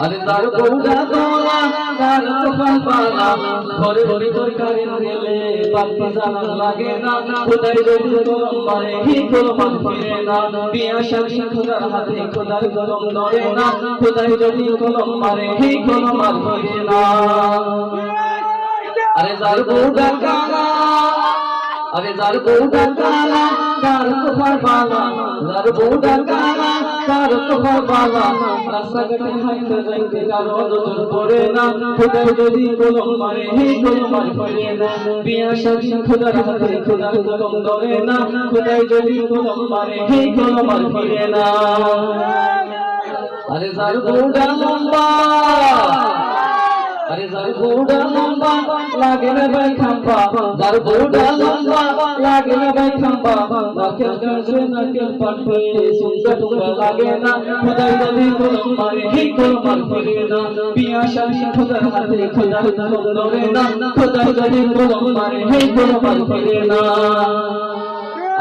আরে তার বউটা তোলা তার কপাল পালা ঘরে ঘরে তরকারি গেলে বাপ্পা জানা লাগে না খোদাই যদি গরম মারে হি গরম ফিরে না বিয়া শাদী খোদার হাতে খোদার গরম নড়ে না খোদাই যদি গরম মারে হি গরম আর ফিরে না আরে যার বউটা কালা আরে যার বউটা কালা তার কপাল পালা যার বউটা কালা তার কপাল পালা রাস্তাঘাটে হাঁটতে যাইতে কারো নজর পড়ে না খোদাই যদি কলম মারে হে কলম আর ফিরে না বিয়া শাদী খোদার হাতে খোদার কলম ধরে না খোদাই যদি কলম মারে হে কলম আর ফিরে না আরে যার বউটা লম্বা আরে যার বউটা লম্বা লাগে না ভাই খাম্পা যার বউটা লম্বা লাগে না ভাই খাম্পা নাকের কাছে নাকের পাঠে সুন্দর টুকা লাগে না খোদাই যদি কলম মারে হে কলম আর ফিরে না বিয়া শাদী খোদার হাতে খোদার কলম ধরে না খোদাই যদি কলম মারে হে কলম আর ফিরে না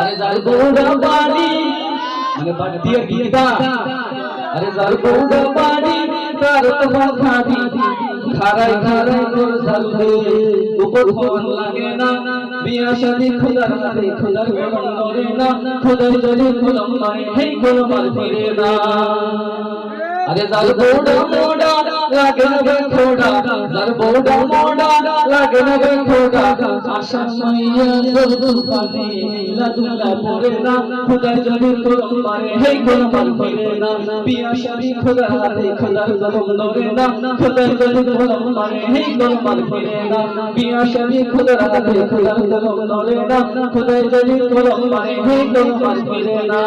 আরে যার বউটা বাড়ি মানে বাড়ি দিয়ে গীতা আরে যার বউটা বাড়ি তার তোমার খাটি খারাই খারাই তোর সালবে উপর ফোন লাগে না বিয়া শাদী খোদার হাতে খোদার কলম ধরে না খোদাই যদি কলম মারে হে কলম আর ফিরে না আরে যার বউটা মোড়া লাগে না বে খোদা যার বউটা মোড়া লাগে না বে খোদা আশা মাইয়া তোর পানে লাতুলা পড়ে না খোদাই যদি কলম মারে হে কলম আর ফিরে না বিয়া শাদী খোদার হাতে খোদার কলম ধরে না খোদাই যদি কলম মারে হে কলম আর ফিরে না বিয়া শাদী খোদার হাতে খোদার কলম ধরে না খোদাই যদি কলম মারে হে কলম আর ফিরে না।